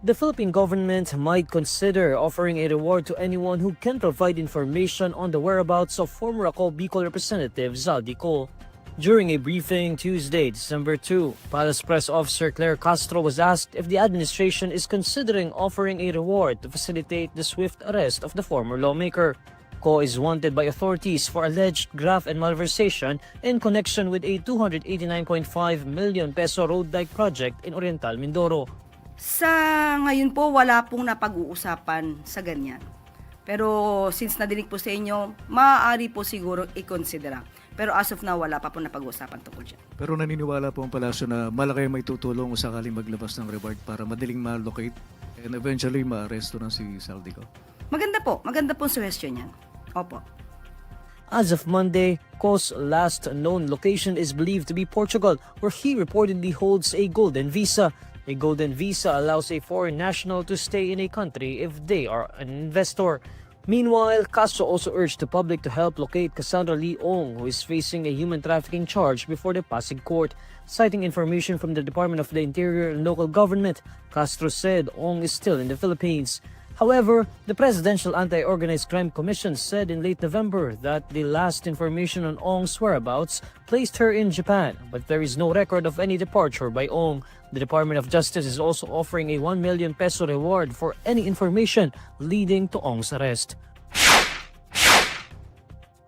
The Philippine government might consider offering a reward to anyone who can provide information on the whereabouts of former Bicol Representative Zaldy Co. During a briefing Tuesday, December 2, Palace Press Officer Claire Castro was asked if the administration is considering offering a reward to facilitate the swift arrest of the former lawmaker. Co is wanted by authorities for alleged graft and malversation in connection with a 289.5 million peso road dike project in Oriental Mindoro. Sa ngayon po, wala pong napag-uusapan sa ganyan. Pero since nadinig po sa inyo, maaari po siguro i-considera. Pero as of now, wala pa po napag-uusapan tungkol dyan. Pero naniniwala po ang palasyo na malaki may tutulong kung sakaling maglabas ng reward para madaling ma-locate and eventually ma-arresto na si Zaldy Co. Maganda po suggestion yan. Opo. As of Monday, Co's last known location is believed to be Portugal, where he reportedly holds a golden visa. A golden visa allows a foreign national to stay in a country if they are an investor. Meanwhile, Castro also urged the public to help locate Cassandra Lee Ong, who is facing a human trafficking charge before the Pasig court. Citing information from the Department of the Interior and local government, Castro said Ong is still in the Philippines. However, the Presidential Anti-Organized Crime Commission said in late November that the last information on Ong's whereabouts placed her in Japan, but there is no record of any departure by Ong. The Department of Justice is also offering a 1 million peso reward for any information leading to Ong's arrest.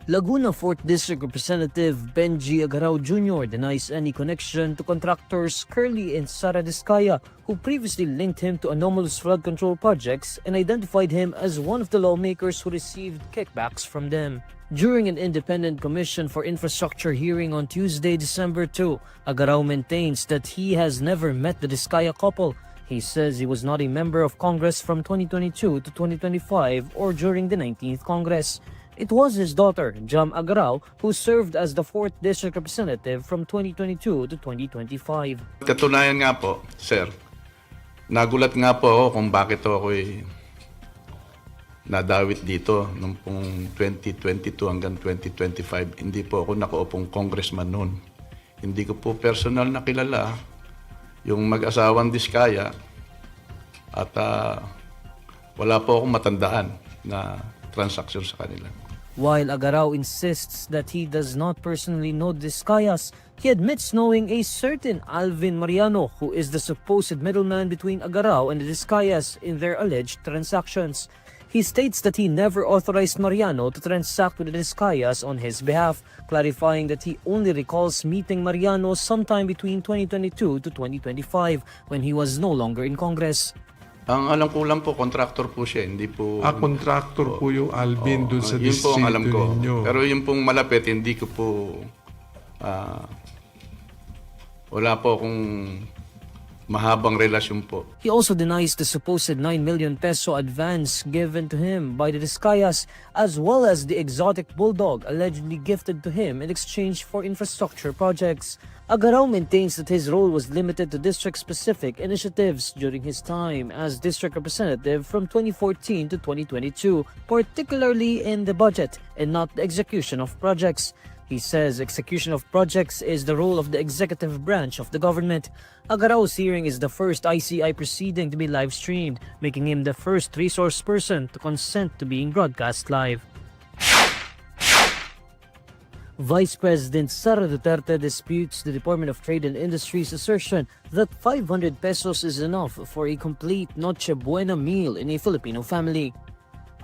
Laguna 4th District Representative Benji Agarao Jr. denies any connection to contractors Curly and Sara Discayas, who previously linked him to anomalous flood control projects and identified him as one of the lawmakers who received kickbacks from them. During an independent Commission for Infrastructure hearing on Tuesday, December 2, Agarao maintains that he has never met the Discayas couple. He says he was not a member of Congress from 2022 to 2025 or during the 19th Congress. It was his daughter, Jam Agarao, who served as the 4th District Representative from 2022 to 2025. Katunayan nga po, sir, nagulat nga po ako kung bakit ako'y nadawit dito noong pong 2022 hanggang 2025. Hindi po ako nakaupong congressman noon. Hindi ko po personal na kilala yung mag-asawang Discayas at wala po akong matandaan na transaksyon sa kanila. While Agarao insists that he does not personally know Discayas, he admits knowing a certain Alvin Mariano, who is the supposed middleman between Agarao and the Discayas in their alleged transactions. He states that he never authorized Mariano to transact with the Discayas on his behalf, clarifying that he only recalls meeting Mariano sometime between 2022 to 2025 when he was no longer in Congress. Ang alam ko lang po, contractor po siya, hindi po... contractor po yung Alvin dun sa yun po ang alam ko. ninyo. Pero yung pong malapit, hindi ko po... wala po akong mahabang relasyon po. He also denies the supposed 9 million peso advance given to him by the Discayas, as well as the exotic bulldog allegedly gifted to him in exchange for infrastructure projects. Agarao maintains that his role was limited to district-specific initiatives during his time as district representative from 2014 to 2022, particularly in the budget and not the execution of projects. He says execution of projects is the role of the executive branch of the government. Agarao's hearing is the first ICI proceeding to be live-streamed, making him the first resource person to consent to being broadcast live. Vice President Sara Duterte disputes the Department of Trade and Industry's assertion that 500 pesos is enough for a complete Noche Buena meal in a Filipino family.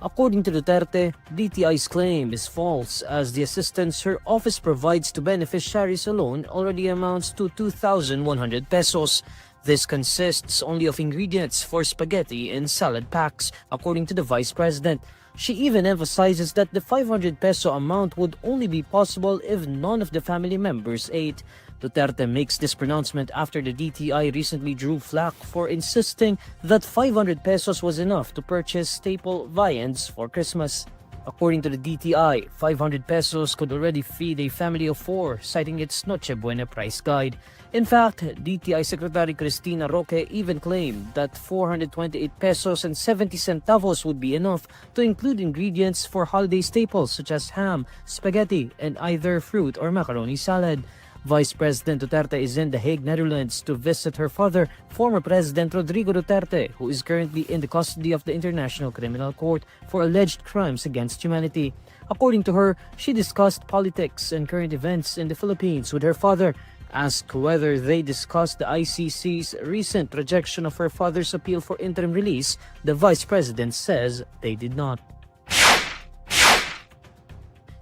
According to Duterte, DTI's claim is false as the assistance her office provides to beneficiaries alone already amounts to 2,100 pesos. This consists only of ingredients for spaghetti and salad packs, according to the Vice President. She even emphasizes that the 500 peso amount would only be possible if none of the family members ate. Duterte makes this pronouncement after the DTI recently drew flack for insisting that 500 pesos was enough to purchase staple viands for Christmas. According to the DTI, 500 pesos could already feed a family of 4, citing its Noche Buena price guide. In fact, DTI Secretary Cristina Roque even claimed that 428 pesos and 70 centavos would be enough to include ingredients for holiday staples such as ham, spaghetti, and either fruit or macaroni salad. Vice President Duterte is in The Hague, Netherlands to visit her father, former President Rodrigo Duterte, who is currently in the custody of the International Criminal Court for alleged crimes against humanity. According to her, she discussed politics and current events in the Philippines with her father. Asked whether they discussed the ICC's recent rejection of her father's appeal for interim release, the Vice President says they did not.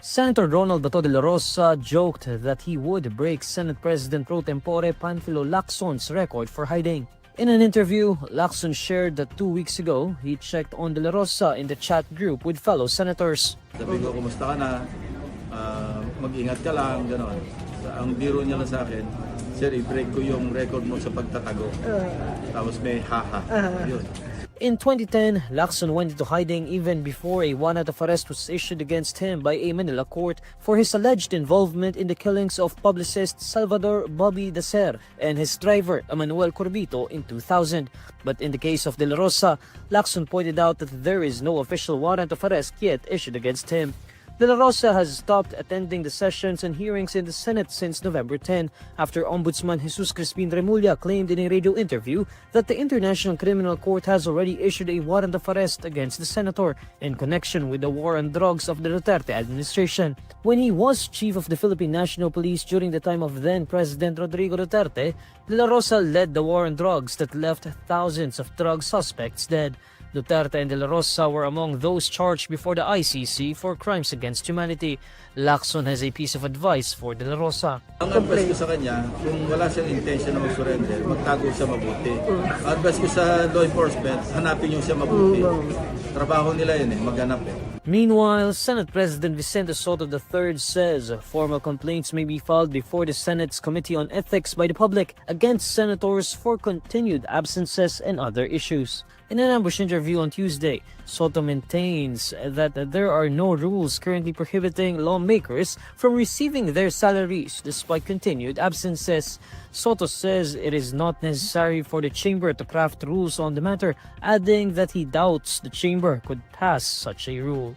Senator Ronald Bato Dela Rosa joked that he would break Senate President pro tempore Panfilo Lacson's record for hiding. In an interview, Lacson shared that 2 weeks ago, he checked on Dela Rosa in the chat group with fellow senators. Sabi ko, kumusta ka na? Mag-ingat ka lang, gano'n. Ang biro niya lang sa akin, sir, i-break ko yung record mo sa pagtatago. Tapos may haha. Yun. In 2010, Lacson went into hiding even before a warrant of arrest was issued against him by a Manila court for his alleged involvement in the killings of publicist Salvador Bobby Dacer and his driver Emmanuel Corbito in 2000. But in the case of Dela Rosa, Lacson pointed out that there is no official warrant of arrest yet issued against him. Dela Rosa has stopped attending the sessions and hearings in the Senate since November 10 after Ombudsman Jesus Crispin Remulla claimed in a radio interview that the International Criminal Court has already issued a warrant of arrest against the senator in connection with the war on drugs of the Duterte administration. When he was chief of the Philippine National Police during the time of then-President Rodrigo Duterte, Dela Rosa led the war on drugs that left thousands of drug suspects dead. Duterte and Dela Rosa were among those charged before the ICC for crimes against humanity. Lacson has a piece of advice for Dela Rosa. Ang advice ko sa kanya, kung wala siyang intention na mag-surrender, magtago siya mabuti. Advice ko sa law enforcement, hanapin yung siya mabuti. Trabaho nila yun maghanap Meanwhile, Senate President Vicente Soto III says formal complaints may be filed before the Senate's Committee on Ethics by the public against senators for continued absences and other issues. In an ambush interview on Tuesday, Soto maintains that there are no rules currently prohibiting lawmakers from receiving their salaries despite continued absences. Soto says it is not necessary for the chamber to craft rules on the matter, adding that he doubts the chamber could pass such a rule.